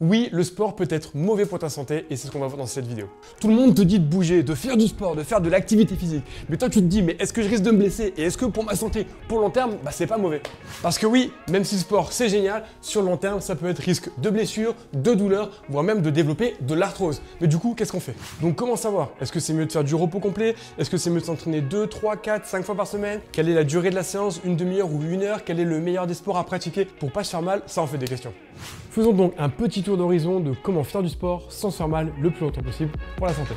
Oui, le sport peut être mauvais pour ta santé et c'est ce qu'on va voir dans cette vidéo. Tout le monde te dit de bouger, de faire du sport, de faire de l'activité physique. Mais toi tu te dis, mais est-ce que je risque de me blesser? Et est-ce que pour ma santé, pour long terme, c'est pas mauvais? Parce que oui, même si le sport c'est génial, sur le long terme, ça peut être risque de blessure, de douleur, voire même de développer de l'arthrose. Mais du coup, qu'est-ce qu'on fait? Donc comment savoir? Est-ce que c'est mieux de faire du repos complet? Est-ce que c'est mieux de s'entraîner 2, 3, 4, 5 fois par semaine? Quelle est la durée de la séance? Une demi-heure ou une heure? Quel est le meilleur des sports à pratiquer pour pas se faire mal? Ça en fait des questions. Faisons donc un petit tour d'horizon de comment faire du sport sans se faire mal le plus longtemps possible pour la santé.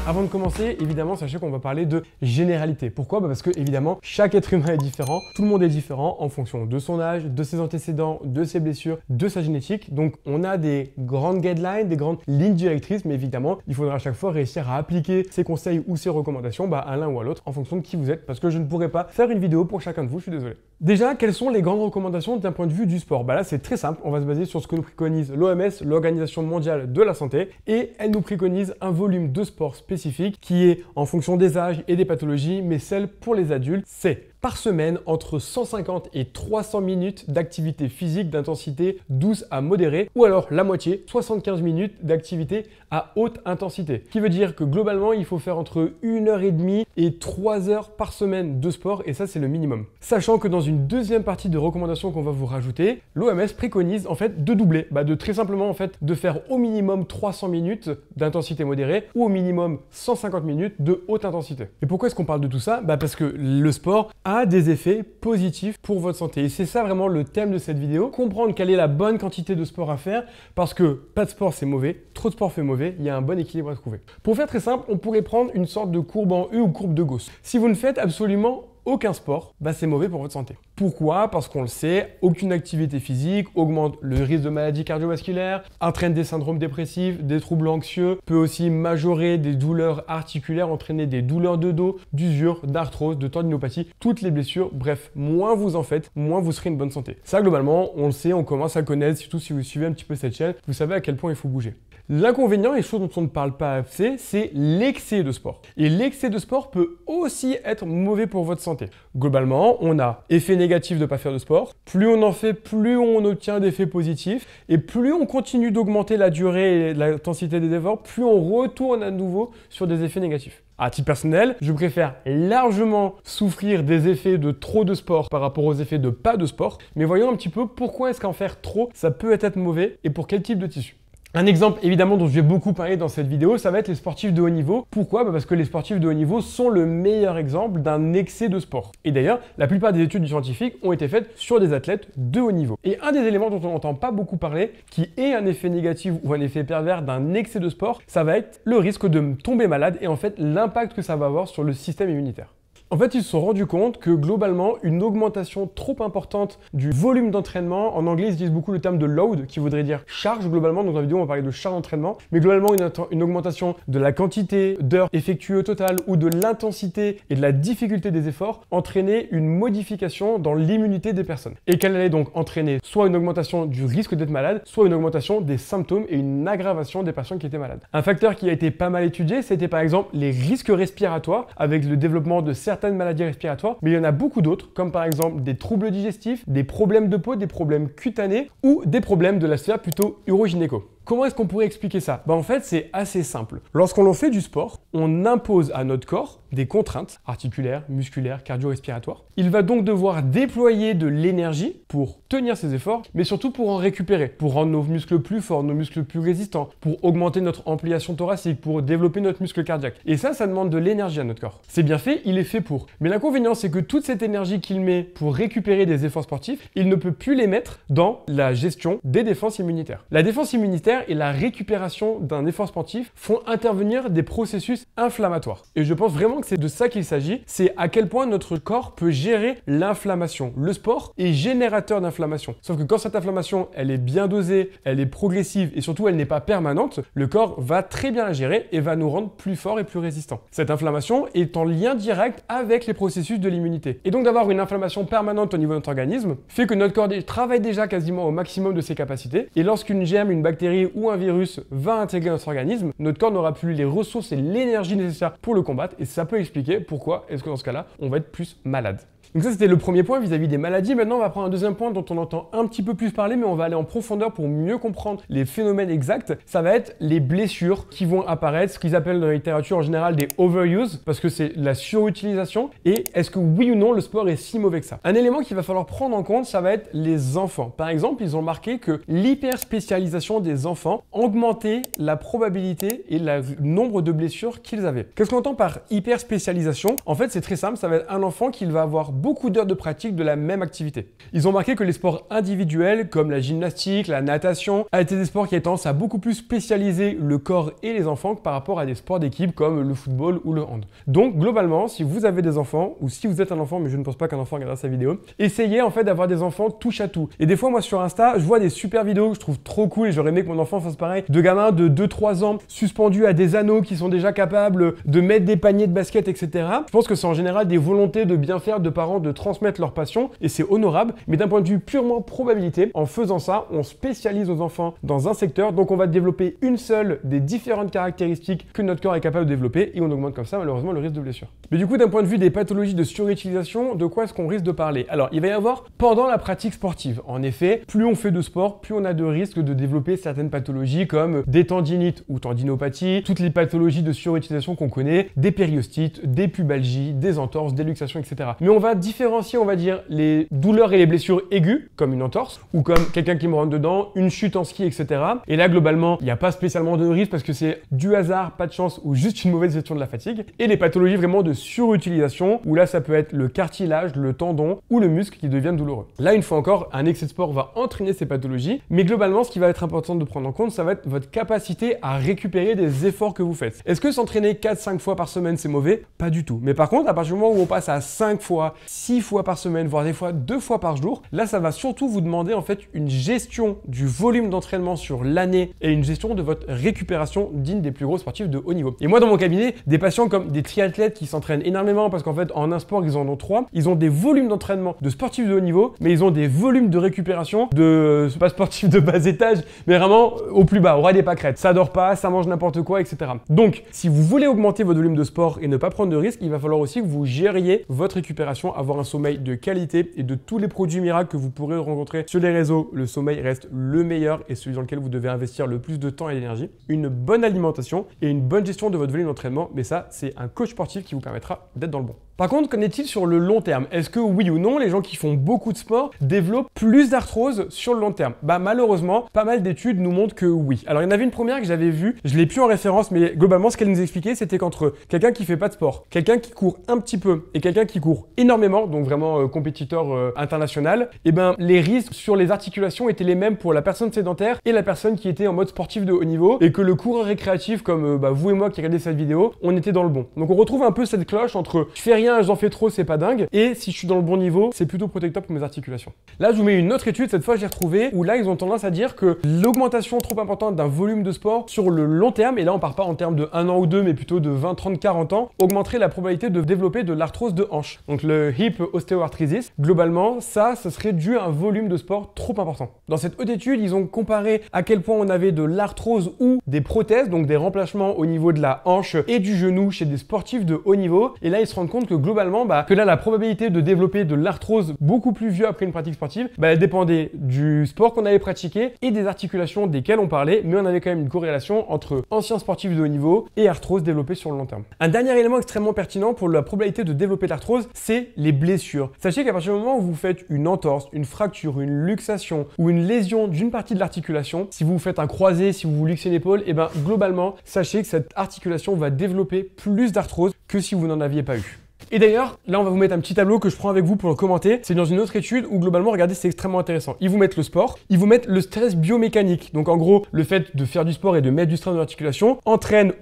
Avant de commencer, évidemment, sachez qu'on va parler de généralité. Pourquoi? Parce que, évidemment, chaque être humain est différent, tout le monde est différent en fonction de son âge, de ses antécédents, de ses blessures, de sa génétique. Donc, on a des grandes guidelines, des grandes lignes directrices, mais évidemment, il faudra à chaque fois réussir à appliquer ces conseils ou ces recommandations à l'un ou à l'autre en fonction de qui vous êtes, parce que je ne pourrai pas faire une vidéo pour chacun de vous, je suis désolé. Déjà, quelles sont les grandes recommandations d'un point de vue du sport? Là, c'est très simple, on va se baser sur ce que nous préconise l'OMS, l'Organisation mondiale de la santé, et elle nous préconise un volume de sport spécifique qui est en fonction des âges et des pathologies, mais celle pour les adultes, c'est par semaine entre 150 et 300 minutes d'activité physique d'intensité douce à modérée, ou alors la moitié, 75 minutes d'activité à haute intensité. Ce qui veut dire que globalement, il faut faire entre 1h30 et 3 heures par semaine de sport, et ça c'est le minimum. Sachant que dans une deuxième partie de recommandations qu'on va vous rajouter, l'OMS préconise en fait de doubler, de très simplement en fait de faire au minimum 300 minutes d'intensité modérée ou au minimum 150 minutes de haute intensité. Et pourquoi est-ce qu'on parle de tout ça? Parce que le sport a des effets positifs pour votre santé. Et c'est ça vraiment le thème de cette vidéo. Comprendre quelle est la bonne quantité de sport à faire, parce que pas de sport c'est mauvais, trop de sport fait mauvais, il y a un bon équilibre à trouver. Pour faire très simple, on pourrait prendre une sorte de courbe en U ou courbe de Gauss. Si vous ne faites absolument aucun sport, c'est mauvais pour votre santé. Pourquoi? Parce qu'on le sait, aucune activité physique augmente le risque de maladies cardiovasculaires, entraîne des syndromes dépressifs, des troubles anxieux, peut aussi majorer des douleurs articulaires, entraîner des douleurs de dos, d'usure, d'arthrose, de tendinopathie, toutes les blessures. Bref, moins vous en faites, moins vous serez une bonne santé. Ça, globalement, on le sait, on commence à connaître, surtout si vous suivez un petit peu cette chaîne, vous savez à quel point il faut bouger. L'inconvénient, et chose dont on ne parle pas assez, c'est l'excès de sport. Et l'excès de sport peut aussi être mauvais pour votre santé. Globalement, on a effet négatif de ne pas faire de sport. Plus on en fait, plus on obtient d'effets positifs. Et plus on continue d'augmenter la durée et l'intensité des efforts, plus on retourne à nouveau sur des effets négatifs. À titre personnel, je préfère largement souffrir des effets de trop de sport par rapport aux effets de pas de sport. Mais voyons un petit peu pourquoi est-ce qu'en faire trop, ça peut être mauvais et pour quel type de tissu. Un exemple évidemment dont je vais beaucoup parler dans cette vidéo, ça va être les sportifs de haut niveau. Pourquoi? Parce que les sportifs de haut niveau sont le meilleur exemple d'un excès de sport. Et d'ailleurs, la plupart des études scientifiques ont été faites sur des athlètes de haut niveau. Et un des éléments dont on n'entend pas beaucoup parler, qui est un effet négatif ou un effet pervers d'un excès de sport, ça va être le risque de tomber malade et en fait l'impact que ça va avoir sur le système immunitaire. En fait, ils se sont rendus compte que globalement, une augmentation trop importante du volume d'entraînement, en anglais, ils utilisent beaucoup le terme de load, qui voudrait dire charge globalement. Donc dans la vidéo, on va parler de charge d'entraînement. Mais globalement, une augmentation de la quantité d'heures effectuées au total ou de l'intensité et de la difficulté des efforts entraînait une modification dans l'immunité des personnes. Et qu'elle allait donc entraîner soit une augmentation du risque d'être malade, soit une augmentation des symptômes et une aggravation des personnes qui étaient malades. Un facteur qui a été pas mal étudié, c'était par exemple les risques respiratoires avec le développement de certaines maladies respiratoires, mais il y en a beaucoup d'autres, comme par exemple des troubles digestifs, des problèmes de peau, des problèmes cutanés ou des problèmes de la sphère plutôt urogynéco. Comment est-ce qu'on pourrait expliquer ça? En fait, c'est assez simple. Lorsqu'on fait du sport, on impose à notre corps des contraintes articulaires, musculaires, cardio-respiratoires. Il va donc devoir déployer de l'énergie pour tenir ses efforts, mais surtout pour en récupérer, pour rendre nos muscles plus forts, nos muscles plus résistants, pour augmenter notre ampliation thoracique, pour développer notre muscle cardiaque. Et ça demande de l'énergie à notre corps. C'est bien fait, il est fait pour. Mais l'inconvénient, c'est que toute cette énergie qu'il met pour récupérer des efforts sportifs, il ne peut plus les mettre dans la gestion des défenses immunitaires. La défense immunitaire et la récupération d'un effort sportif font intervenir des processus inflammatoires. Et je pense vraiment que c'est de ça qu'il s'agit, c'est à quel point notre corps peut gérer l'inflammation. Le sport est générateur d'inflammation. Sauf que quand cette inflammation, elle est bien dosée, elle est progressive et surtout elle n'est pas permanente, le corps va très bien la gérer et va nous rendre plus forts et plus résistants. Cette inflammation est en lien direct avec les processus de l'immunité. Et donc d'avoir une inflammation permanente au niveau de notre organisme fait que notre corps travaille déjà quasiment au maximum de ses capacités et lorsqu'une germe, une bactérie ou un virus va intégrer notre organisme, notre corps n'aura plus les ressources et l'énergie nécessaires pour le combattre et ça peut expliquer pourquoi est-ce que dans ce cas-là, on va être plus malade. Donc ça, c'était le premier point vis-à-vis des maladies. Maintenant, on va prendre un deuxième point dont on entend un petit peu plus parler, mais on va aller en profondeur pour mieux comprendre les phénomènes exacts. Ça va être les blessures qui vont apparaître, ce qu'ils appellent dans la littérature en général des overuse, parce que c'est la surutilisation. Et est-ce que oui ou non, le sport est si mauvais que ça? Un élément qu'il va falloir prendre en compte, ça va être les enfants. Par exemple, ils ont marqué que l'hyperspécialisation des enfants augmentait la probabilité et le nombre de blessures qu'ils avaient. Qu'est-ce qu'on entend par hyperspécialisation? En fait, c'est très simple, ça va être un enfant qui va avoir beaucoup d'heures de pratique de la même activité. Ils ont marqué que les sports individuels, comme la gymnastique, la natation, étaient des sports qui avaient tendance à beaucoup plus spécialiser le corps et les enfants que par rapport à des sports d'équipe comme le football ou le hand. Donc, globalement, si vous avez des enfants, ou si vous êtes un enfant, mais je ne pense pas qu'un enfant regardera sa vidéo, essayez en fait d'avoir des enfants touche à tout. Et des fois, moi sur Insta, je vois des super vidéos que je trouve trop cool et j'aurais aimé que mon enfant fasse pareil, de gamins de 2-3 ans suspendus à des anneaux qui sont déjà capables de mettre des paniers de basket, etc. Je pense que c'est en général des volontés de bien faire de parents de transmettre leur passion et c'est honorable, mais d'un point de vue purement probabilité, en faisant ça, on spécialise nos enfants dans un secteur, donc on va développer une seule des différentes caractéristiques que notre corps est capable de développer et on augmente comme ça malheureusement le risque de blessure. Mais du coup, d'un point de vue des pathologies de surutilisation, de quoi est-ce qu'on risque de parler? Alors, il va y avoir pendant la pratique sportive. En effet, plus on fait de sport, plus on a de risques de développer certaines pathologies comme des tendinites ou tendinopathies, toutes les pathologies de surutilisation qu'on connaît, des périostites, des pubalgies, des entorses, des luxations, etc. Mais on va différencier, on va dire, les douleurs et les blessures aiguës, comme une entorse, ou comme quelqu'un qui me rentre dedans, une chute en ski, etc. Et là, globalement, il n'y a pas spécialement de risque parce que c'est du hasard, pas de chance ou juste une mauvaise gestion de la fatigue. Et les pathologies vraiment de surutilisation, où là, ça peut être le cartilage, le tendon ou le muscle qui deviennent douloureux. Là, une fois encore, un excès de sport va entraîner ces pathologies, mais globalement, ce qui va être important de prendre en compte, ça va être votre capacité à récupérer des efforts que vous faites. Est-ce que s'entraîner 4-5 fois par semaine, c'est mauvais? Pas du tout. Mais par contre, à partir du moment où on passe à 5 fois, 6 fois par semaine, voire des fois 2 fois par jour, là, ça va surtout vous demander en fait une gestion du volume d'entraînement sur l'année et une gestion de votre récupération digne des plus gros sportifs de haut niveau. Et moi, dans mon cabinet, des patients comme des triathlètes qui s'entraînent énormément parce qu'en fait, en un sport, ils en ont 3, ils ont des volumes d'entraînement de sportifs de haut niveau, mais ils ont des volumes de récupération de, pas sportifs de bas étage, mais vraiment au plus bas, au ras des pâquerettes. Ça dort pas, ça mange n'importe quoi, etc. Donc, si vous voulez augmenter votre volume de sport et ne pas prendre de risques, il va falloir aussi que vous gériez votre récupération, avoir un sommeil de qualité et de tous les produits miracles que vous pourrez rencontrer sur les réseaux. Le sommeil reste le meilleur et celui dans lequel vous devez investir le plus de temps et d'énergie. Une bonne alimentation et une bonne gestion de votre volume d'entraînement, mais ça, c'est un coach sportif qui vous permettra d'être dans le bon. Par contre, qu'en est-il sur le long terme? Est-ce que oui ou non, les gens qui font beaucoup de sport développent plus d'arthrose sur le long terme? Bah malheureusement, pas mal d'études nous montrent que oui. Alors il y en avait une première que j'avais vue, je l'ai plus en référence, mais globalement ce qu'elle nous expliquait, c'était qu'entre quelqu'un qui fait pas de sport, quelqu'un qui court un petit peu et quelqu'un qui court énormément, donc vraiment compétiteur international, et ben les risques sur les articulations étaient les mêmes pour la personne sédentaire et la personne qui était en mode sportif de haut niveau, et que le coureur récréatif comme vous et moi qui regardez cette vidéo, on était dans le bon. Donc on retrouve un peu cette cloche entre je fais rien, j'en fais trop, c'est pas dingue, et si je suis dans le bon niveau, c'est plutôt protecteur pour mes articulations. Là, je vous mets une autre étude, cette fois j'ai retrouvé, où là ils ont tendance à dire que l'augmentation trop importante d'un volume de sport sur le long terme, et là on part pas en termes de 1 an ou 2, mais plutôt de 20, 30, 40 ans, augmenterait la probabilité de développer de l'arthrose de hanche. Donc le hip osteoarthritis, globalement, ça serait dû à un volume de sport trop important. Dans cette haute étude, ils ont comparé à quel point on avait de l'arthrose ou des prothèses, donc des remplacements au niveau de la hanche et du genou chez des sportifs de haut niveau, et là ils se rendent compte que globalement, que là la probabilité de développer de l'arthrose beaucoup plus vieux après une pratique sportive, elle dépendait du sport qu'on avait pratiqué et des articulations desquelles on parlait, mais on avait quand même une corrélation entre anciens sportifs de haut niveau et arthrose développée sur le long terme. Un dernier élément extrêmement pertinent pour la probabilité de développer l'arthrose, c'est les blessures. Sachez qu'à partir du moment où vous faites une entorse, une fracture, une luxation ou une lésion d'une partie de l'articulation, si vous faites un croisé, si vous vous luxez une épaule, et globalement, sachez que cette articulation va développer plus d'arthrose que si vous n'en aviez pas eu. Et d'ailleurs, là on va vous mettre un petit tableau que je prends avec vous pour le commenter. C'est dans une autre étude où globalement, regardez, c'est extrêmement intéressant. Ils vous mettent le sport, ils vous mettent le stress biomécanique. Donc en gros, le fait de faire du sport et de mettre du stress dans l'articulation entraîne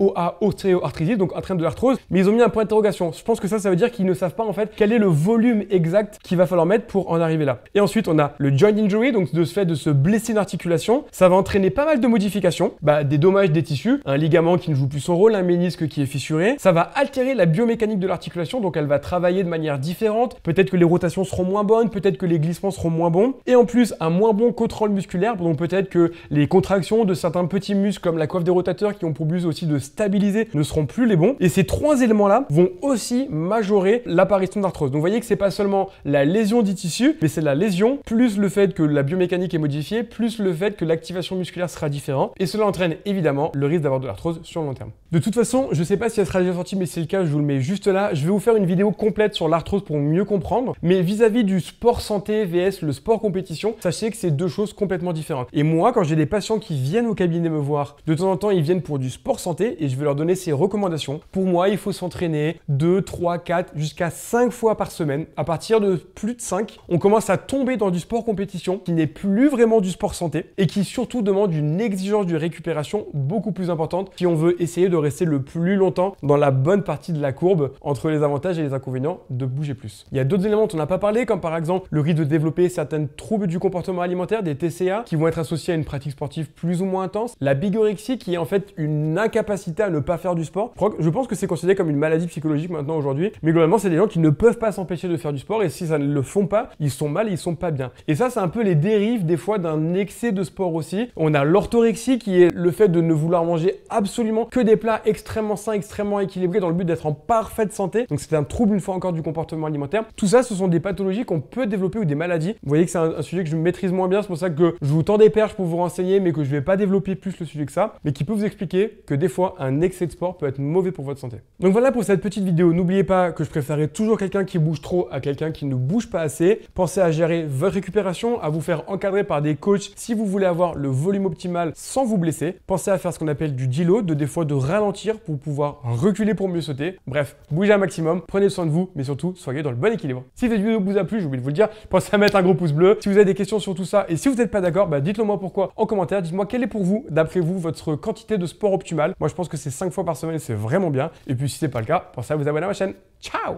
ostéoarthritis, donc entraîne de l'arthrose, mais ils ont mis un point d'interrogation. Je pense que ça veut dire qu'ils ne savent pas en fait quel est le volume exact qu'il va falloir mettre pour en arriver là. Et ensuite, on a le joint injury, donc de ce fait de se blesser une articulation. Ça va entraîner pas mal de modifications, des dommages des tissus, un ligament qui ne joue plus son rôle, un ménisque qui est fissuré. Ça va altérer la biomécanique de l'articulation, donc qu'elle va travailler de manière différente. Peut-être que les rotations seront moins bonnes, peut-être que les glissements seront moins bons. Et en plus, un moins bon contrôle musculaire, donc peut-être que les contractions de certains petits muscles comme la coiffe des rotateurs qui ont pour but aussi de stabiliser ne seront plus les bons. Et ces trois éléments-là vont aussi majorer l'apparition d'arthrose. Donc vous voyez que c'est pas seulement la lésion du tissu, mais c'est la lésion plus le fait que la biomécanique est modifiée, plus le fait que l'activation musculaire sera différente. Et cela entraîne évidemment le risque d'avoir de l'arthrose sur le long terme. De toute façon, je sais pas si elle sera déjà sortie, mais si c'est le cas, je vous le mets juste là. Je vais vous faire une vidéo complète sur l'arthrose pour mieux comprendre. Mais vis-à-vis du sport santé vs le sport compétition, sachez que c'est deux choses complètement différentes. Et moi, quand j'ai des patients qui viennent au cabinet me voir, de temps en temps, ils viennent pour du sport santé et je vais leur donner ces recommandations. Pour moi, il faut s'entraîner 2, 3, 4, jusqu'à 5 fois par semaine. À partir de plus de 5, on commence à tomber dans du sport compétition qui n'est plus vraiment du sport santé et qui surtout demande une exigence de récupération beaucoup plus importante si on veut essayer de rester le plus longtemps dans la bonne partie de la courbe entre les avantages et les inconvénients de bouger plus. Il y a d'autres éléments dont on n'a pas parlé, comme par exemple le risque de développer certains troubles du comportement alimentaire, des TCA, qui vont être associés à une pratique sportive plus ou moins intense. La bigorexie, qui est en fait une incapacité à ne pas faire du sport. Je pense que c'est considéré comme une maladie psychologique maintenant aujourd'hui, mais globalement, c'est des gens qui ne peuvent pas s'empêcher de faire du sport et si ça ne le font pas, ils sont mal, ils sont pas bien. Et ça, c'est un peu les dérives des fois d'un excès de sport aussi. On a l'orthorexie qui est le fait de ne vouloir manger absolument que des plats extrêmement sains, extrêmement équilibrés dans le but d'être en parfaite santé. Donc c'est un trouble une fois encore du comportement alimentaire. Tout ça, ce sont des pathologies qu'on peut développer ou des maladies. Vous voyez que c'est un sujet que je maîtrise moins bien, c'est pour ça que je vous tends des perches pour vous renseigner, mais que je vais pas développer plus le sujet que ça, mais qui peut vous expliquer que des fois, un excès de sport peut être mauvais pour votre santé. Donc voilà pour cette petite vidéo. N'oubliez pas que je préférerais toujours quelqu'un qui bouge trop à quelqu'un qui ne bouge pas assez. Pensez à gérer votre récupération, à vous faire encadrer par des coachs si vous voulez avoir le volume optimal sans vous blesser. Pensez à faire ce qu'on appelle du deload, des fois de ralentir pour pouvoir reculer pour mieux sauter. Bref, bougez un maximum, prenez soin de vous, mais surtout, soyez dans le bon équilibre. Si cette vidéo vous a plu, j'ai oublié de vous le dire, pensez à mettre un gros pouce bleu. Si vous avez des questions sur tout ça et si vous n'êtes pas d'accord, dites-le moi pourquoi en commentaire. Dites-moi quelle est pour vous, d'après vous, votre quantité de sport optimale. Moi, je pense que c'est 5 fois par semaine, c'est vraiment bien. Et puis, si c'est pas le cas, pensez à vous abonner à ma chaîne. Ciao!